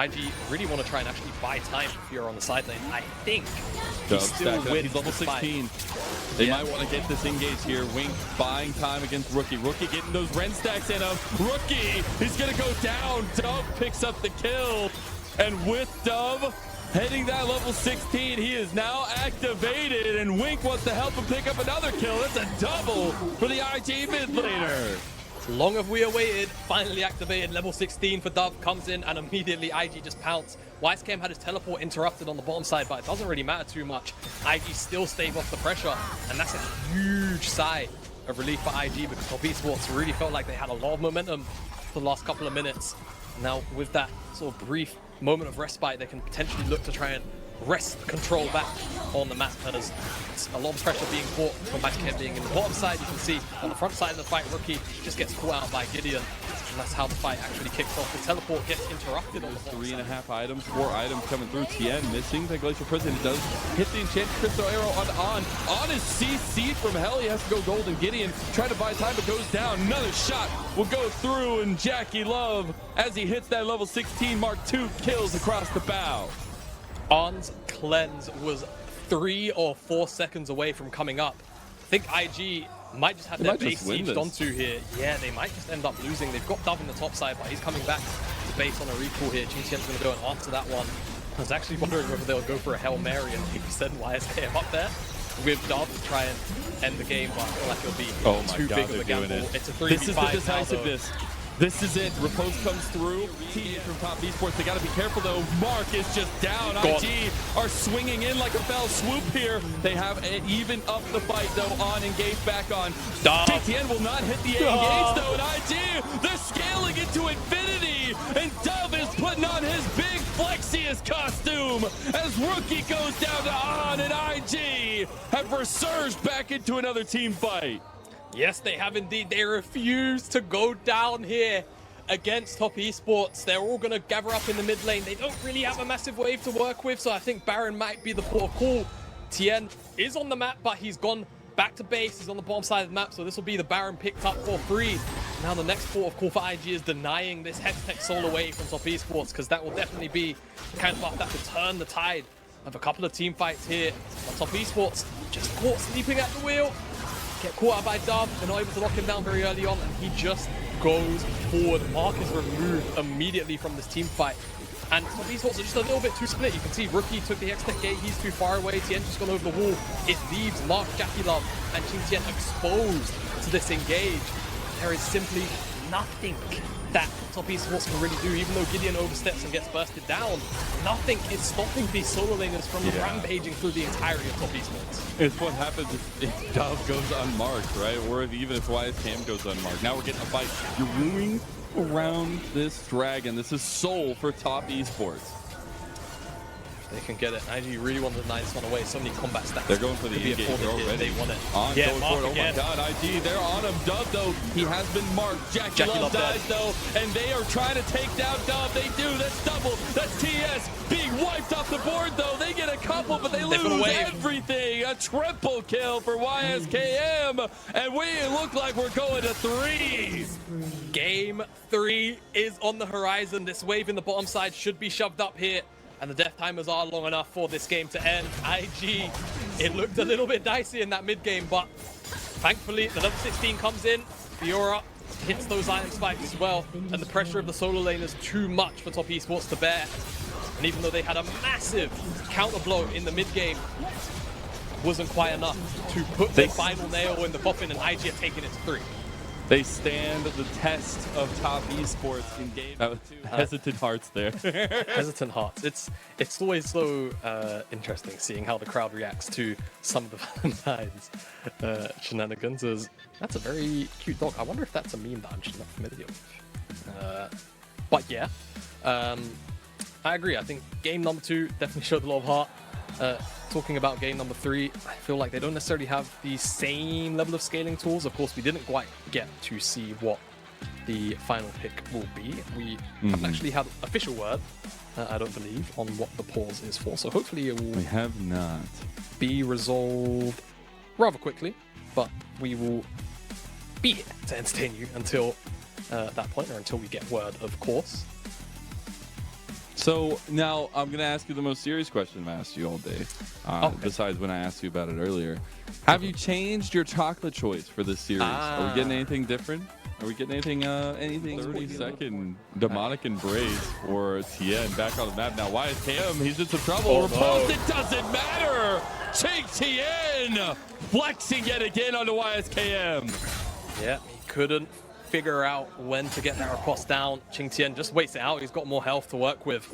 IG really want to try and actually buy time if you're on the side lane. I think Dub he's still he's wins level the fight. 16. They might want to get this engage here. Wink buying time against Rookie. Rookie getting those Ren stacks in him. Rookie, he's going to go down. Dub picks up the kill. And with Dub heading that level 16, he is now activated. And Wink wants to help him pick up another kill. That's a double for the IG mid laner. Long have we awaited, finally activated, level 16 for Dove, comes in and immediately IG just pounce. WiseKM had his teleport interrupted on the bottom side, but it doesn't really matter too much. IG still stave off the pressure, and that's a huge sigh of relief for IG because Top Esports really felt like they had a lot of momentum for the last couple of minutes. Now with that sort of brief moment of respite, they can potentially look to try and wrest control back on the map. And there's a lot of pressure being brought from WiseKM being in the bottom side. You can see on the front side of the fight, Rookie just gets caught out by Gideon. And that's how the fight actually kicks off. The teleport gets interrupted on the bottom side. 3.5 items, 4 items coming through. Tien missing the Glacial Prison. It does hit the Enchanted Crystal Arrow on. On his CC from hell. He has to go golden. Gideon trying to buy time, but goes down. Another shot will go through, and Jackie Love, as he hits that level 16 mark, 2 kills across the bow. On's cleanse was 3 or 4 seconds away from coming up. I think IG might just have their base sieged onto here. Yeah, they might just end up losing. They've got Dove in the top side, but he's coming back to base on a recall here. GTM's going to go and answer that one. I was actually wondering whether they'll go for a Hail Mary and maybe send YSKM up there with Dove to try and end the game, but I feel like it'll be too big of a gamble. It's a 3v5 This is the decisiveness. now, this is it. Repose comes through. T from Top Esports. They got to be careful though. Mark is just down. IG are swinging in like a fell swoop here. They have it even up the fight though. On engage back on. KTN will not hit the engage though. And IG, they're scaling into infinity. And Dove is putting on his big Flexius costume as Rookie goes down to On, and IG have resurged back into another team fight. Yes, they have indeed. They refuse to go down here against Top Esports. They're all going to gather up in the mid lane. They don't really have a massive wave to work with, so I think Baron might be the port of call. Tien is on the map, but he's gone back to base. He's on the bottom side of the map, so this will be the Baron picked up for free. Now the next port of call for IG is denying this Hextech soul away from Top Esports, because that will definitely be the kind of buff that could turn the tide of a couple of team fights here. But Top Esports just caught sleeping at the wheel. Get caught out by Dove. They're not able to lock him down very early on, and he just goes forward. Mark is removed immediately from this team fight. And Top Esports are just a little bit too split. You can see Rookie took the Hextech gate. He's too far away. Tien just gone over the wall. It leaves Mark, Jackie Love, and Tien exposed to this engage. There is simply nothing that Top Esports can really do, even though Gideon oversteps and gets bursted down. Nothing is stopping these solo laners from rampaging through the entirety of Top Esports. It's what happens if Dove goes unmarked, right? Or even if YSKM goes unmarked. Now we're getting a fight. You're wooing around this dragon. This is soul for Top Esports. They can get it. IG really want to deny this one away. So many combat stats. They're going for the engage already. They want it. On, yeah, going for it. Oh my god, IG, they're on him. Dove, though, he has been marked. Jackie Love dies, though, and they are trying to take down Dove. They do. That's double. That's TS being wiped off the board, though. They get a couple, but they lose everything. A triple kill for YSKM, and we look like we're going to 3. Game 3 is on the horizon. This wave in the bottom side should be shoved up here. And the death timers are long enough for this game to end. IG, it looked a little bit dicey in that mid game, but thankfully the level 16 comes in. Fiora hits those iron spikes as well, and the pressure of the solo lane is too much for Top Esports to bear. And even though they had a massive counter blow in the mid game, wasn't quite enough to put the final nail in the coffin, and IG are taking it to 3. They stand the test of Top Esports in game 2. Hesitant hearts there. Hesitant hearts. It's always so interesting seeing how the crowd reacts to some of the Valentine's shenanigans. That's a very cute dog. I wonder if that's a meme that I'm just not familiar with. But yeah, I agree. I think game number 2 definitely showed a lot of heart. Talking about game number 3, I feel like they don't necessarily have the same level of scaling tools. Of course, we didn't quite get to see what the final pick will be. We haven't actually had official word, I don't believe, on what the pause is for. So hopefully it will be resolved rather quickly, but we will be here to entertain you until that point, or until we get word, of course. So now I'm going to ask you the most serious question I've asked you all day, besides when I asked you about it earlier. Have you changed your chocolate choice for this series? Are we getting anything different? Are we getting anything 30-second demonic embrace for Tien back on the map now? Why is KM? He's in some trouble. Repulsed, it doesn't matter. Take Tien flexing yet again onto YSKM. Yeah, he couldn't figure out when to get that riposte down. Tien just waits it out. He's got more health to work with.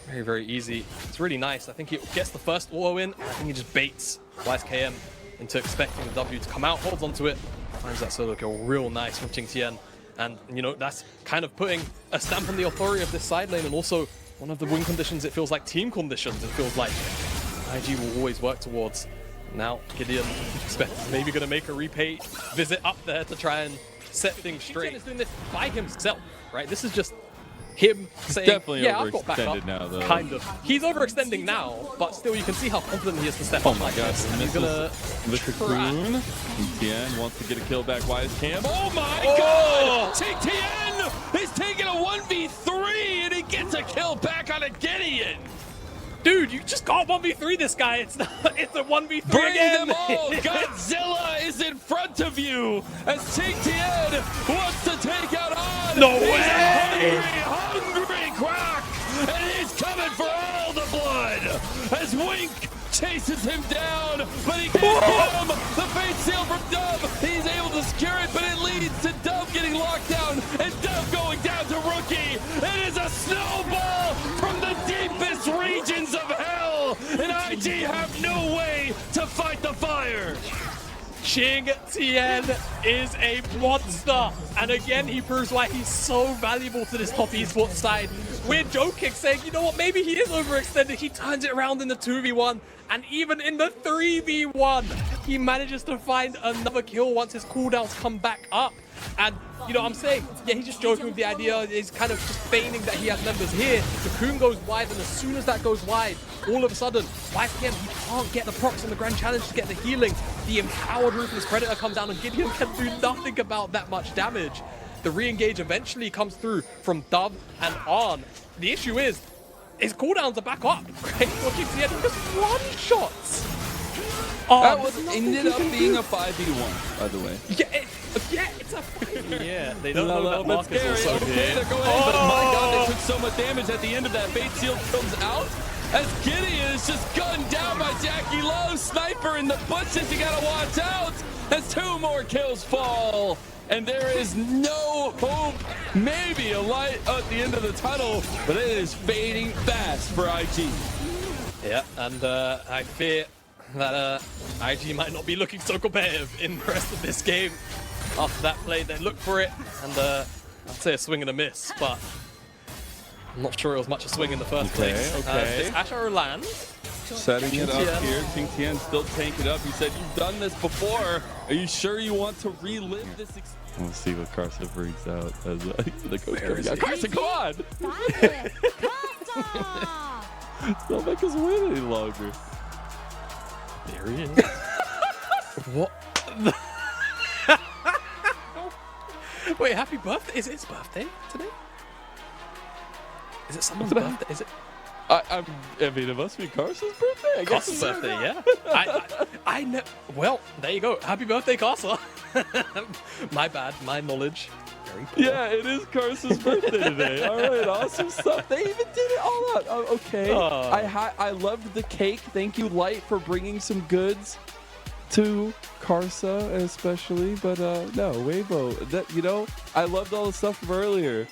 Very, very easy. It's really nice. I think he gets the first auto in, and I think he just baits YSKM into expecting the W to come out, holds onto it, finds that solo kill real nice from Tien. And, you know, that's kind of putting a stamp on the authority of this side lane, and also one of the win conditions, it feels like team conditions, it feels like IG will always work towards. Now, Gideon expects maybe going to make a repay visit up there to try and set things straight. He's doing this by himself, right? This is just him saying, definitely yeah, I've got back up. now, though. Kind of. He's overextending now, but still you can see how confident he is to step up like this. And he's gonna the cocoon. Tien wants to get a kill back. YSKM. Oh my god! Tien is taking a 1v3 and he gets a kill back on a Gideon. Dude, you just got 1v3 this guy. It's not, it's a 1v3 Bring again. them all! Godzilla is in front of you as Tien wants to take out On. No way! Hungry Quack! And he's coming for all the blood as Wink chases him down, but he can't get him. The fate seal from Dub. He's able to secure it, but it leads to Dub getting locked down and Dub going down to Rookie. It is a snowball from the deepest regions of hell, and IG have no way to fight the fire. Tien is a monster, and again he proves why he's so valuable to this top esports side. We're joking, saying, you know what, maybe he is overextended. He turns it around in the 2v1, and even in the 3v1, he manages to find another kill once his cooldowns come back up. And, you know, I'm saying, yeah, he's just joking with the idea. He's kind of just feigning that he has members here. The Cocoon goes wide, and as soon as that goes wide, all of a sudden, YSKM, he can't get the procs on the Grand Challenge to get the healing. The empowered Ruthless Predator comes down, and Gideon can do nothing about that much damage. The re-engage eventually comes through from Dub and On. The issue is, his cooldowns are back up, right? Watching Tien just one-shots. That ended up being a 5v1, by the way. Yeah, it's a 5v1. Yeah, they don't know that Mark is also here. Okay, they're going in, but my god, they took so much damage at the end of that. Fate Seal comes out as Gideon is just gunned down by Jackie Lowe. Sniper in the bushes, you gotta watch out as 2 more kills fall. And there is no hope, maybe a light at the end of the tunnel, but it is fading fast for IG. Yeah, and I fear that IG might not be looking so competitive in the rest of this game. After that play, they look for it, and I'd say a swing and a miss, but I'm not sure it was much a swing in the first place. Okay. This Asher land. Setting it up here, Tien still tank it up. He said, you've done this before. Are you sure you want to relive this experience? We'll see what Carson brings out as the coach coming out. Carson, come on! Don't make us win any longer. There he is. What? Wait, happy birthday? Is it his birthday today? Is it someone's birthday? Is it? I mean, it must be Carson's birthday. I guess Carson's birthday, yeah. I know. Well, there you go. Happy birthday, Carson. My bad. My knowledge. Very poor. Yeah, it is Carson's birthday today. All right, awesome stuff. They even did it all out. Oh, okay. I loved the cake. Thank you, Light, for bringing some goods to Karsa, especially. But no, Weibo. That, you know, I loved all the stuff from earlier.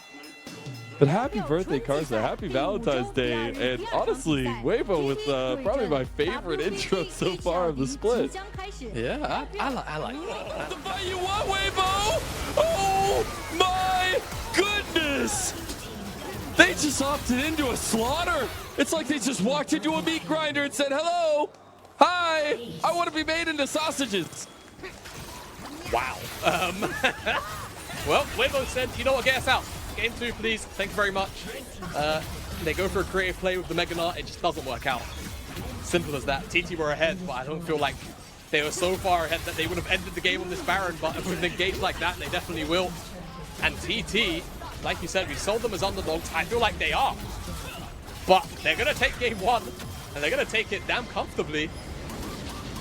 But happy birthday, Karsa. Happy Valentine's Day. And honestly, Weibo with probably my favorite intro so far of the split. Yeah, I like that. The fight you want, Weibo! Oh my goodness! They just opted into a slaughter. It's like they just walked into a meat grinder and said, hello, hi, I want to be made into sausages. Wow. Well, Weibo said, you know what, get us out. Game 2, please. Thank you very much. They go for a creative play with the Mega Nut. It just doesn't work out. Simple as that. TT were ahead, but I don't feel like they were so far ahead that they would have ended the game on this Baron. But with an engage like that, they definitely will. And TT, like you said, we sold them as underdogs. I feel like they are. But they're going to take game 1, and they're going to take it damn comfortably.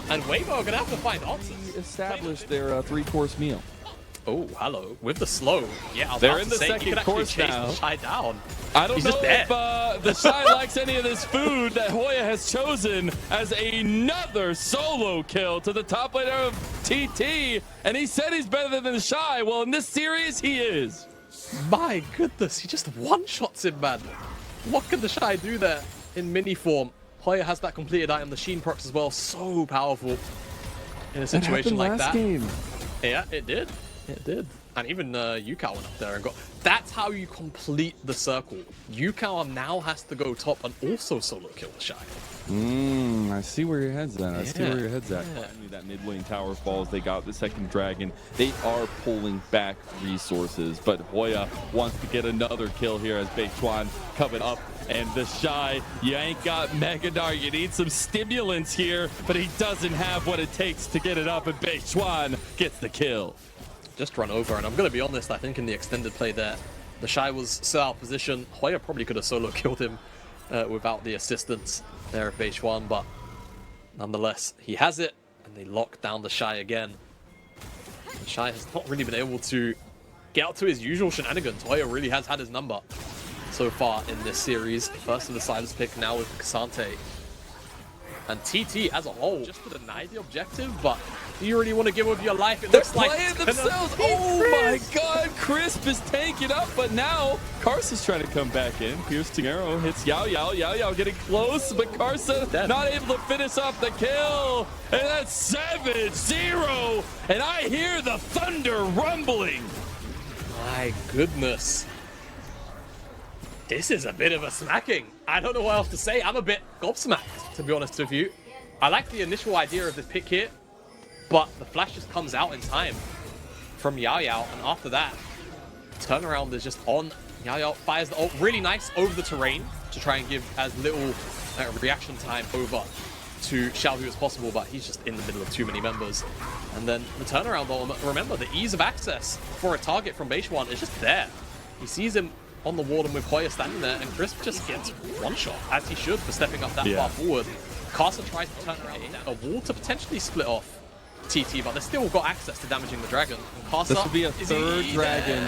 And Weibo are going to have to find answers. Established their three-course meal. Oh, hello. With the slow. Yeah, they're in the second course now. The Shy down. I don't know if the Shy likes any of this food that Hoya has chosen as another solo kill to the top laner of TT. And he said he's better than the Shy. Well, in this series, he is. My goodness, he just one-shots him, man. What can the Shy do there in mini form? Hoya has that completed item, the Sheen procs as well. So powerful in a situation like that. Game. Yeah, it did. It did. And even Yukao went up there and got... That's how you complete the circle. Yukao now has to go top and also solo kill the Shy. I see where your head's at. I see where your head's at. Finally, that mid lane tower falls. They got the second dragon. They are pulling back resources, but Hoya wants to get another kill here as Beichuan coming up. And the Shy, you ain't got Megadar. You need some stimulants here, but he doesn't have what it takes to get it up, and Beichuan gets the kill. Just run over, and I'm going to be honest, I think in the extended play there, the Shy was so out of position. Hoya probably could have solo killed him without the assistance there of Beichuan, but nonetheless, he has it, and they lock down the Shy again. The Shy has not really been able to get out to his usual shenanigans. Hoya really has had his number so far in this series. First of the Silas pick, now with Kasante. And TT as a whole just to deny the objective, but do you really want to give up your life? It looks like playing themselves. Oh my god, Crisp is tanking up, but now Karsa's trying to come back in. Piercing arrow hits Yao Yao. Yao Yao getting close, but Karsa not able to finish off the kill. And that's 7-0. And I hear the thunder rumbling. My goodness. This is a bit of a smacking. I don't know what else to say. I'm a bit gobsmacked, to be honest with you. I like the initial idea of this pick here, but the flash just comes out in time from Yao Yao, and after that, turnaround is just on. Yao Yao fires the ult really nice over the terrain to try and give as little reaction time over to Xiaohu as possible, but he's just in the middle of too many members. And then the turnaround ult, remember, the ease of access for a target from Beichuan is just there. He sees him on the wall and with Hoya standing there, and Crisp just gets one shot, as he should, for stepping up that far forward. Karsa tries to turn around a wall to potentially split off TT, but they still got access to damaging the dragon. Karsa, this will be a third dragon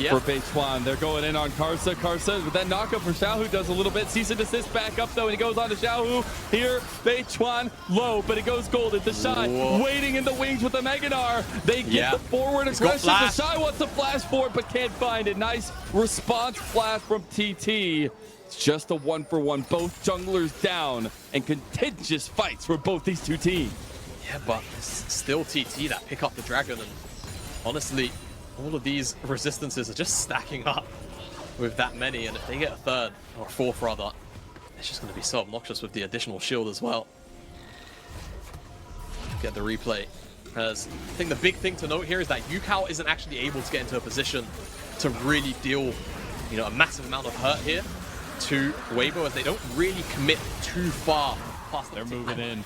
for Beichuan. They're going in on Karsa. Karsa with that knockup for Xiaohu does a little bit. Cease and desist back up though, and he goes on to Xiaohu. Here, Beichuan low, but it goes golden. The Shy waiting in the wings with the Meganar. They get the forward aggression. The Shy wants to flash forward, but can't find it. Nice response flash from TT. It's just a 1-for-1. Both junglers down, and contentious fights for both these two teams. Yeah, but it's still TT that pick up the dragon, and honestly, all of these resistances are just stacking up with that many, and if they get a third, or a fourth rather, it's just going to be so obnoxious with the additional shield as well. Get the replay. As I think the big thing to note here is that Yukao isn't actually able to get into a position to really deal, you know, a massive amount of hurt here to Weibo, as they don't really commit too far past They're moving in.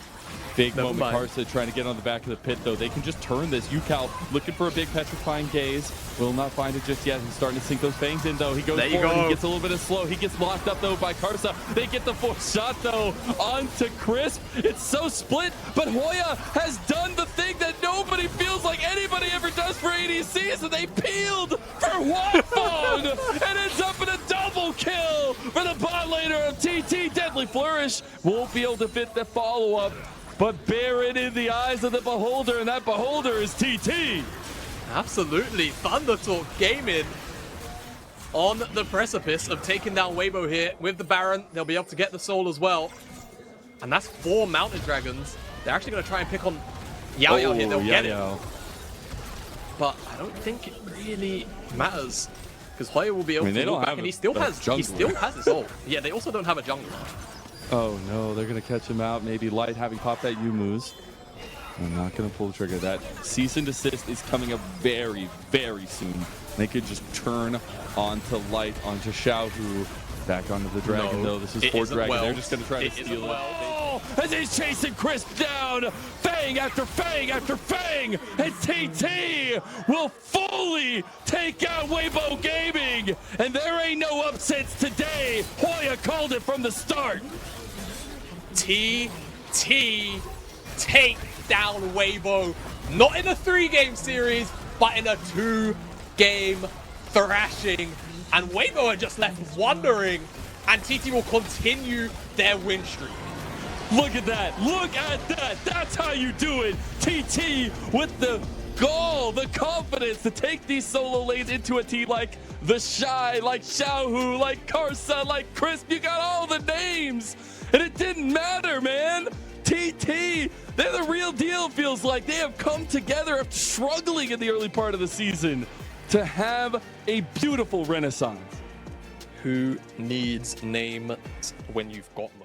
Big moment, Karsa trying to get on the back of the pit, though. They can just turn this. Yukao looking for a big petrifying gaze. Will not find it just yet. He's starting to sink those fangs in, though. He goes forward. He gets a little bit of slow. He gets blocked up, though, by Karsa. They get the fourth shot, though, onto Crisp. It's so split, but Hoya has done the thing that nobody feels like anybody ever does for ADCs, and they peeled for Huanfeng, and ends up in a double kill for the bot laner of TT. Deadly Flourish won't be able to fit the follow-up, but bear it in the eyes of the beholder, and that beholder is TT. Absolutely. Thunder Talk Gaming on the precipice of taking down Weibo here with the Baron. They'll be able to get the soul as well. And that's 4 mounted dragons. They're actually going to try and pick on Yao Yao here. They'll get it. But I don't think it really matters, because Hoya will be able to go back, and he still has his ult. Yeah, they also don't have a jungler. Oh no, they're going to catch him out. Maybe Light having popped that Yumu's. I'm not going to pull the trigger. That cease and desist is coming up very, very soon. They could just turn onto Light, onto Xiaohu, back onto the dragon, though. This is 4th dragon. They're just going to try to steal it. wall as he's chasing Crisp down. Fang after Fang after Fang. And TT will fully take out Weibo Gaming. And there ain't no upsets today. Hoya called it from the start. TT take down Weibo. Not in a 3-game series, but in a 2-game thrashing. And Weibo are just left wondering, and TT will continue their win streak. Look at that. Look at that. That's how you do it. TT with the gall, the confidence to take these solo lanes into a team like the Shy, like Xiaohu, like Karsa, like Crisp. You got all the names. And it didn't matter, man. TT, they're the real deal, feels like. They have come together after struggling in the early part of the season to have a beautiful renaissance. Who needs names when you've got them?